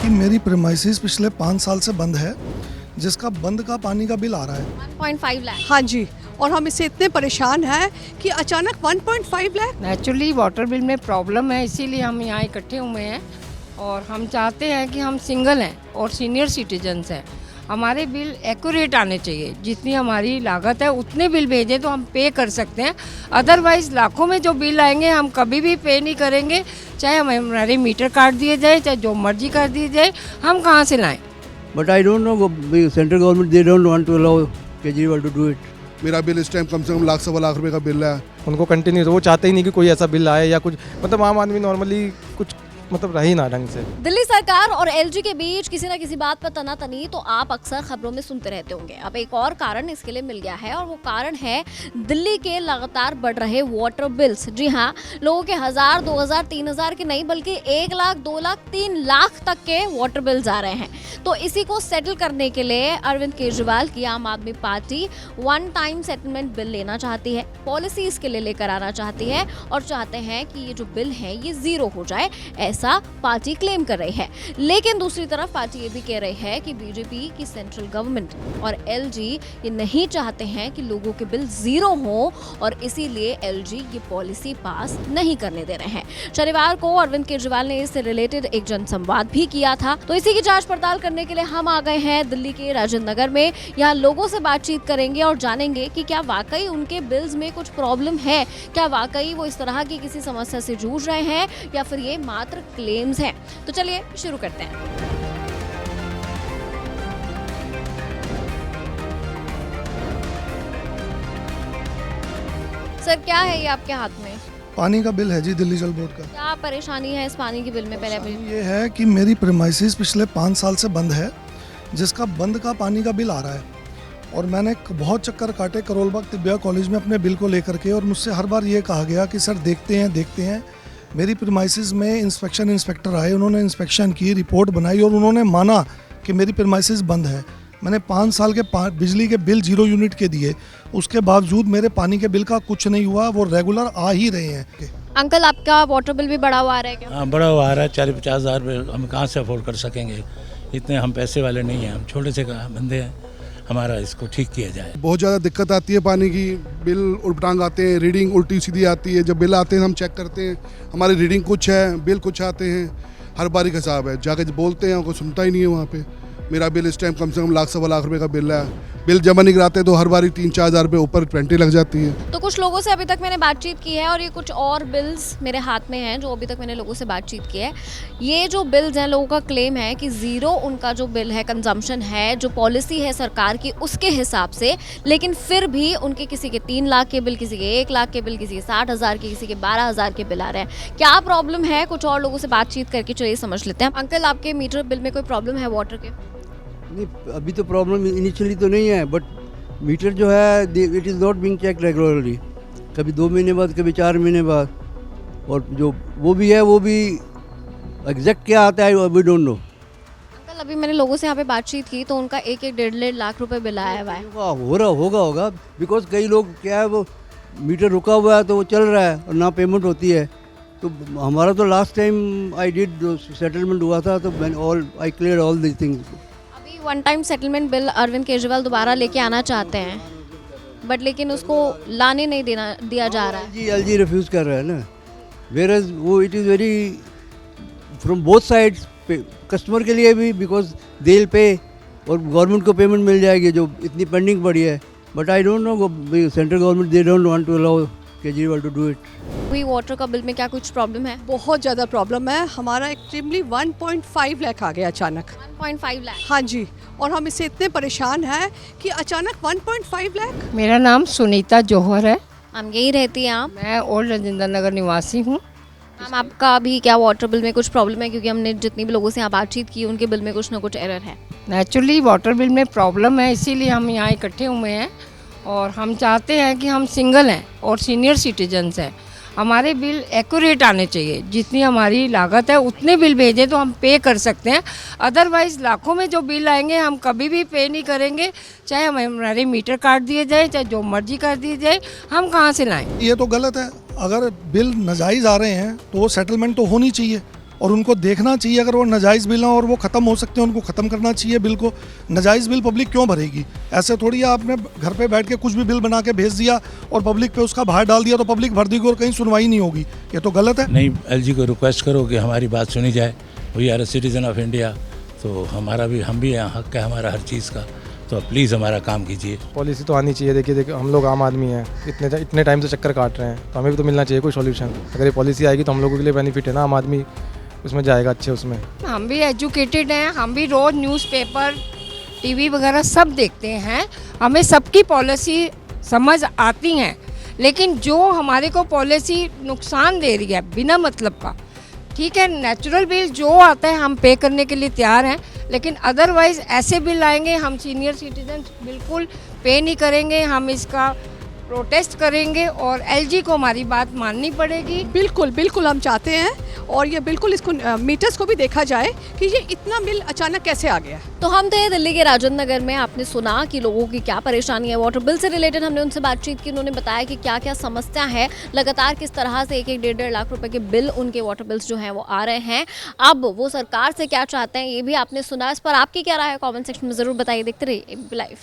कि मेरी प्रीमाइसिस पिछले 5 साल से बंद है, जिसका बंद का पानी का बिल आ रहा है 1.5 लाख। हाँ जी, और हम इससे इतने परेशान हैं कि अचानक 1.5 लाख। नेचुरली वाटर बिल में प्रॉब्लम है, इसीलिए हम यहाँ इकट्ठे हुए हैं और हम चाहते हैं कि हम सिंगल हैं और सीनियर सिटीजन्स हैं, हमारे बिल एक्यूरेट आने चाहिए। जितनी हमारी लागत है उतने बिल भेजें तो हम पे कर सकते हैं, अदरवाइज़ लाखों में जो बिल आएंगे हम कभी भी पे नहीं करेंगे। चाहे हमारे मीटर काट दिए जाए, चाहे जो मर्जी कर दिए जाए, हम कहाँ से लाएं। But I don't know, central government they don't want to allow Kejriwal to do it. मेरा बिल इस टाइम कम से कम लाख सवा लाख रुपए का बिल है। उनको कंटिन्यू, वो चाहते ही नहीं कि कोई ऐसा बिल आए या कुछ, मतलब आम आदमी नॉर्मली कुछ मतलब रही ना ढंग से। दिल्ली सरकार और एलजी के बीच किसी न किसी बात पर तनातनी तो आप अक्सर खबरों में सुनते रहते होंगे। अब एक और कारण इसके लिए मिल गया है और वो कारण है दिल्ली के लगातार बढ़ रहे वाटर बिल्स। जी हाँ, लोगों के 1000, 2000, 3000 के नहीं बल्कि 1 लाख, 2 लाख, 3 लाख तक के वाटर बिल्स आ रहे हैं। तो इसी को सेटल करने के लिए अरविंद केजरीवाल की आम आदमी party one time settlement bill लेना चाहती है, पॉलिसी इसके लिए लेकर आना चाहती है और चाहते हैं कि ये जो बिल है ये जीरो हो जाए, ऐसा पार्टी क्लेम कर रही है। लेकिन दूसरी तरफ पार्टी ये भी कह रही है कि बीजेपी की सेंट्रल गवर्नमेंट और एलजी ये नहीं चाहते हैं कि लोगों के बिल जीरो हों और इसीलिए एलजी ये पॉलिसी पास नहीं करने दे रहे हैं। शनिवार को अरविंद केजरीवाल ने इससे रिलेटेड एक जनसंवाद भी किया था। तो इसी की जांच पड़ताल करने के लिए हम आ गए हैं दिल्ली के राजेंद्र नगर में। यहाँ लोगों से बातचीत करेंगे और जानेंगे कि क्या वाकई उनके बिल्स में कुछ प्रॉब्लम है, क्या वाकई वो इस तरह की किसी समस्या से जूझ रहे हैं या फिर ये मात्र क्लेम्स हैं। तो चलिए शुरू करते हैं। सर, क्या है ये आपके हाथ में? पानी का बिल है जी, दिल्ली जल बोर्ड का। क्या परेशानी है इस पानी के बिल में? पहले ये है कि मेरी प्रीमाइसिस पिछले 5 साल से बंद है, जिसका बंद का पानी का बिल आ रहा है और मैंने बहुत चक्कर काटे करोलबाग तिब्बिया कॉलेज में अपने बिल को लेकर के, और मुझसे हर बार ये कहा गया कि सर देखते हैं। मेरी प्रीमाइसिस में इंस्पेक्टर आए, उन्होंने इंस्पेक्शन की, रिपोर्ट बनाई और उन्होंने माना कि मेरी प्रीमाइसिस बंद है। मैंने 5 साल के बिजली के बिल 0 यूनिट के दिए, उसके बावजूद मेरे पानी के बिल का कुछ नहीं हुआ, वो रेगुलर आ ही रहे हैं। अंकल, आपका वाटर बिल भी बढ़ा हुआ आ रहा है क्या? हाँ, बढ़ा हुआ आ रहा है। 40-50 हज़ार रुपये हम कहाँ से अफोर्ड कर सकेंगे, इतने हम पैसे वाले नहीं हैं, हम छोटे से बंदे हैं, हमारा इसको ठीक किया जाए। बहुत ज़्यादा दिक्कत आती है पानी की, बिल उल्टांग आते हैं, रीडिंग उल्टी सीधी आती है। जब बिल आते हैं हम चेक करते हैं, हमारी रीडिंग कुछ है, बिल कुछ आते हैं, हर बारी का हिसाब है। जाके बोलते हैं, कोई सुनता ही नहीं है वहाँ पे। मेरा बिल इस टाइम कम से कम लाख सवा लाख रुपए का बिल है। बिल जमा नहीं कराते तो हर बारी 3-4 हज़ार रुपये ऊपर पेनल्टी लग जाती है। तो कुछ लोगों से अभी तक मैंने बातचीत की है और ये कुछ और बिल्स मेरे हाथ में हैं जो अभी तक मैंने लोगों से बातचीत की है। ये जो बिल्स हैं, लोगों का क्लेम है कि ज़ीरो उनका जो बिल है, कंजम्पशन है, जो पॉलिसी है सरकार की उसके हिसाब से, लेकिन फिर भी उनके किसी के 3 लाख के बिल, किसी के 1 लाख के बिल, किसी के 60,000 के, किसी के 12,000 के बिल आ रहे हैं। क्या प्रॉब्लम है? कुछ और लोगों से बातचीत करके चलिए समझ लेते हैं। अंकल, आपके मीटर बिल में कोई प्रॉब्लम है वाटर के? नहीं, अभी तो प्रॉब्लम इनिशियली तो नहीं है, बट मीटर जो है it is not being check regularly. कभी 2 महीने बाद, कभी 4 महीने बाद, और जो वो भी है वो भी एग्जैक्ट क्या आता है वी डोंट नो। अंकल, अभी मैंने लोगों से यहाँ पे बातचीत की तो उनका 1-1.5 लाख रुपए बिल आया हुआ है। होगा बिकॉज कई लोग क्या है, वो मीटर रुका हुआ है तो वो चल रहा है और ना पेमेंट होती है। तो हमारा तो last time I did settlement हुआ था तो I clear all this things. One time settlement bill Arvind Kejriwal दोबारा लेके आना चाहते हैं, बट लेकिन उसको लाने नहीं दिया जा रहा है। एलजी रिफ्यूज़ कर रहा है ना, वेयर एज वो it is very from both sides, customer के लिए भी बिकॉज दे विल पे और गवर्नमेंट को पेमेंट मिल जाएगी जो इतनी पेंडिंग पड़ी है। But I don't know, central government they don't want to allow Kejriwal to do it. कोई वाटर का बिल में क्या कुछ प्रॉब्लम है? बहुत ज़्यादा प्रॉब्लम है। हमारा एक्सट्रीमली 1.5 लाख आ गया अचानक। 1.5 लाख? हाँ जी, और हम इससे इतने परेशान हैं कि अचानक 1.5 लाख। मेरा नाम सुनीता जौहर है, हम यही रहती हैं आप? मैं ओल्ड राजेंद्र नगर निवासी हूँ। मैम, आपका भी क्या वाटर बिल में कुछ प्रॉब्लम है? क्योंकि हमने जितनी भी लोगों से यहाँ बातचीत की उनके बिल में कुछ ना कुछ एरर है। नेचुरली वाटर बिल में प्रॉब्लम है, इसीलिए हम यहाँ इकट्ठे हुए हैं और हम चाहते हैं कि हम सिंगल हैं और सीनियर सिटीजन्स हैं, हमारे बिल एक्यूरेट आने चाहिए। जितनी हमारी लागत है उतने बिल भेजें तो हम पे कर सकते हैं, अदरवाइज़ लाखों में जो बिल आएंगे हम कभी भी पे नहीं करेंगे। चाहे हमारे मीटर काट दिए जाए, चाहे जो मर्जी कर दिए जाए, हम कहाँ से लाएं। ये तो गलत है। अगर बिल नाजायज़ आ रहे हैं तो वो सेटलमेंट तो होनी चाहिए। और उनको देखना चाहिए अगर वो नाजायज़ बिल हैं और वो ख़त्म हो सकते हैं, उनको ख़त्म करना चाहिए बिल को। नाजायज़ बिल पब्लिक क्यों भरेगी? ऐसे थोड़ी है आपने घर पे बैठ के कुछ भी बिल बना के भेज दिया और पब्लिक पे उसका भार डाल दिया तो पब्लिक भर देगी और कहीं सुनवाई नहीं होगी। ये तो गलत है। नहीं, एलजी को रिक्वेस्ट करो कि हमारी बात सुनी जाए। We are a citizen of India, तो हम भी यहाँ हक है हमारा हर चीज़ का, तो प्लीज़ हमारा काम कीजिए। पॉलिसी तो आनी चाहिए। देखिए हम लोग आम आदमी हैं, इतने टाइम से चक्कर काट रहे हैं, तो हमें भी तो मिलना चाहिए कोई सॉल्यूशन। अगर ये पॉलिसी आएगी तो हम लोगों के लिए बेनिफिट है ना, आम आदमी उसमें जाएगा अच्छे उसमें। हम भी एजुकेटेड हैं, हम भी रोज़ न्यूज़पेपर टीवी वगैरह सब देखते हैं, हमें सबकी पॉलिसी समझ आती हैं, लेकिन जो हमारे को पॉलिसी नुकसान दे रही है बिना मतलब का, ठीक है, नेचुरल बिल जो आता है हम पे करने के लिए तैयार हैं, लेकिन अदरवाइज़ ऐसे बिल आएंगे हम सीनियर सिटीजन बिल्कुल पे नहीं करेंगे, हम इसका प्रोटेस्ट करेंगे और एलजी को हमारी बात माननी पड़ेगी। बिल्कुल बिल्कुल हम चाहते हैं और ये बिल्कुल इसको मीटर्स को भी देखा जाए कि ये इतना बिल अचानक कैसे आ गया। तो हम थे दिल्ली के राजेंद्र नगर में। आपने सुना कि लोगों की क्या परेशानी है वाटर बिल से रिलेटेड। हमने उनसे बातचीत की, उन्होंने बताया कि क्या क्या समस्या है, लगातार किस तरह से 1-1, 1.5 लाख रुपए के बिल उनके वाटर बिल्स जो हैं वो आ रहे हैं। अब वो सरकार से क्या चाहते हैं ये भी आपने सुना। इस पर आपकी क्या राय है कॉमेंट सेक्शन में ज़रूर बताइए। देखते रहिए एबीपी लाइव।